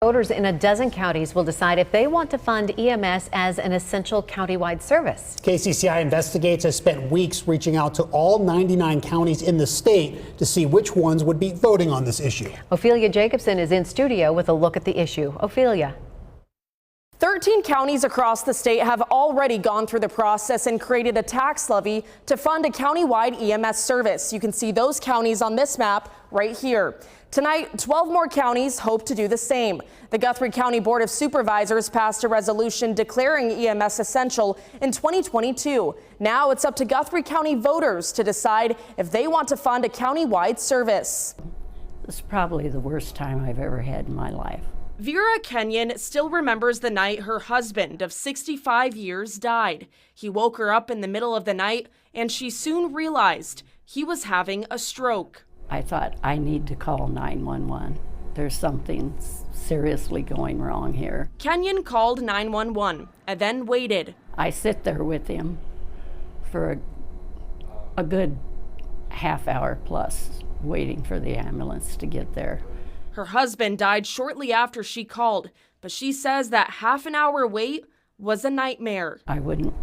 voters in a dozen counties will decide if they want to fund EMS as an essential countywide service. KCCI Investigates has spent weeks reaching out to all 99 counties in the state to see which ones would be voting on this issue. Ophelia Jacobson is in studio with a look at the issue. Ophelia. 13 counties across the state have already gone through the process and created a tax levy to fund a countywide EMS service. You can see those counties on this map right here. Tonight, 12 more counties hope to do the same. The Guthrie County Board of Supervisors passed a resolution declaring EMS essential in 2022. Now it's up to Guthrie County voters to decide if they want to fund a countywide service. This is probably the worst time I've ever had in my life. Vera Kenyon still remembers the night her husband of 65 years died. He woke her up in the middle of the night and she soon realized he was having a stroke. I thought, I need to call 911. There's something seriously going wrong here. Kenyon called 911 and then waited. I sit there with him for a good half hour plus, waiting for the ambulance to get there. Her husband died shortly after she called, but she says that half an hour wait was a nightmare. I wouldn't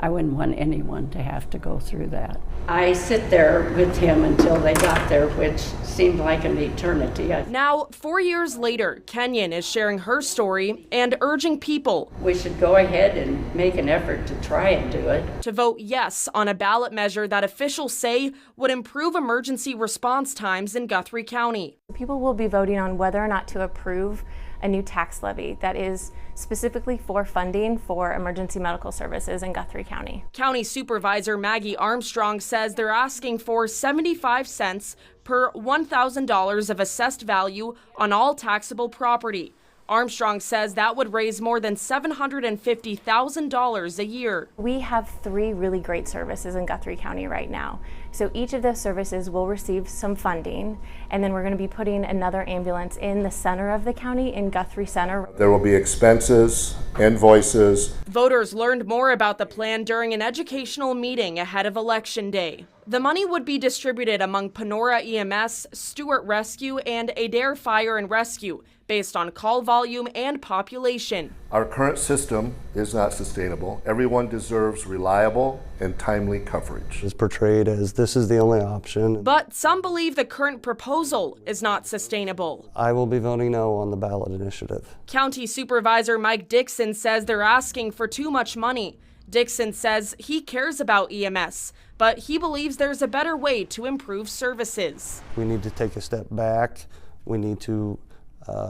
want anyone to have to go through that. I sit there with him until they got there, which seemed like an eternity. Now, 4 years later, Kenyon is sharing her story and urging people we should go ahead and make an effort to try and do it. To vote yes on a ballot measure that officials say would improve emergency response times in Guthrie County. People will be voting on whether or not to approve a new tax levy that is specifically for funding for emergency medical services in Guthrie County. County Supervisor Maggie Armstrong says they're asking for 75 cents per $1,000 of assessed value on all taxable property. Armstrong says that would raise more than $750,000 a year. We have 3 really great services in Guthrie County right now. So each of those services will receive some funding, and then we're going to be putting another ambulance in the center of the county, in Guthrie Center. There will be expenses, invoices. Voters learned more about the plan during an educational meeting ahead of Election Day. The money would be distributed among Panora EMS, Stewart Rescue, and Adair Fire and Rescue, based on call volume and population. Our current system is not sustainable. Everyone deserves reliable and timely coverage. It's portrayed as this is the only option. But some believe the current proposal is not sustainable. I will be voting no on the ballot initiative. County Supervisor Mike Dixon says they're asking for too much money. Dixon says he cares about EMS, but he believes there's a better way to improve services. We need to take a step back. We need to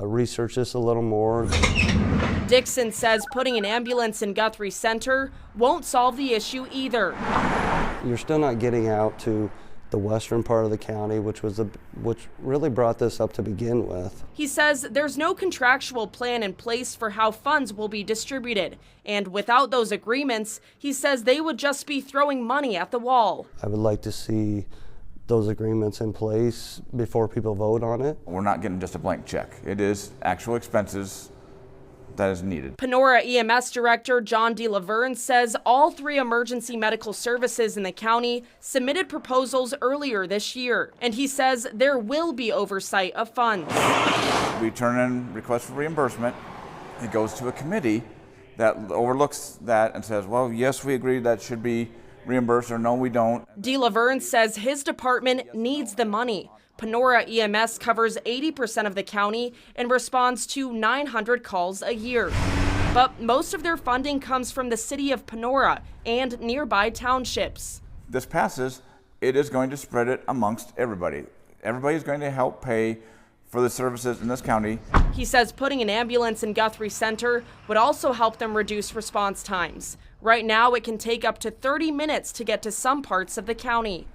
research this a little more. Dixon says putting an ambulance in Guthrie Center won't solve the issue either. You're still not getting out to the western part of the county, which really brought this up to begin with. He says there's no contractual plan in place for how funds will be distributed, and without those agreements, he says they would just be throwing money at the wall. I would like to see those agreements in place before people vote on it. We're not getting just a blank check. It is actual expenses that is needed. Panora EMS Director John D. Laverne says all 3 emergency medical services in the county submitted proposals earlier this year, and he says there will be oversight of funds. We turn in requests for reimbursement. It goes to a committee that overlooks that and says, well, yes, we agree that should be reimbursed, or no, we don't. D. Laverne says his department needs the money. Panora EMS covers 80% of the county and responds to 900 calls a year. But most of their funding comes from the city of Panora and nearby townships. This passes, it is going to spread it amongst everybody. Everybody's going to help pay for the services in this county. He says putting an ambulance in Guthrie Center would also help them reduce response times. Right now, it can take up to 30 minutes to get to some parts of the county.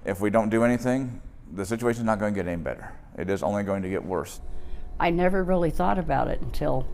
If we don't do anything, the situation's not going to get any better. It is only going to get worse. I never really thought about it until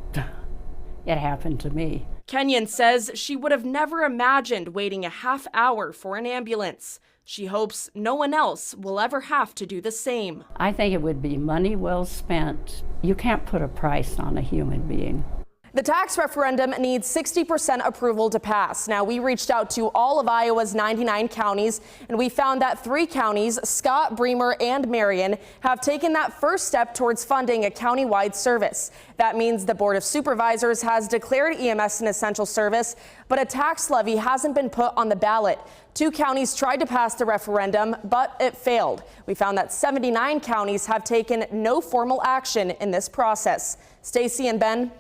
it happened to me. Kenyon says she would have never imagined waiting a half hour for an ambulance. She hopes no one else will ever have to do the same. I think it would be money well spent. You can't put a price on a human being. The tax referendum needs 60% approval to pass. Now, we reached out to all of Iowa's 99 counties, and we found that 3 counties, Scott, Bremer, and Marion, have taken that first step towards funding a countywide service. That means the Board of Supervisors has declared EMS an essential service, but a tax levy hasn't been put on the ballot. 2 counties tried to pass the referendum, but it failed. We found that 79 counties have taken no formal action in this process. Stacey and Ben.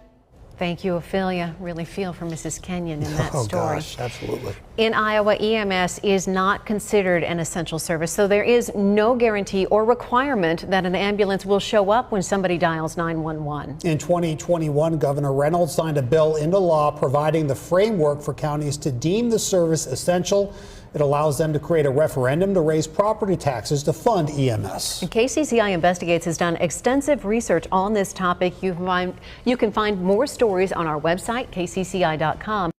Thank you, Ophelia. Really feel for Mrs. Kenyon in that story. Oh, gosh, absolutely. In Iowa, EMS is not considered an essential service, so there is no guarantee or requirement that an ambulance will show up when somebody dials 911. In 2021, Governor Reynolds signed a bill into law providing the framework for counties to deem the service essential. It allows them to create a referendum to raise property taxes to fund EMS. And KCCI Investigates has done extensive research on this topic. You can find more stories on our website, kcci.com.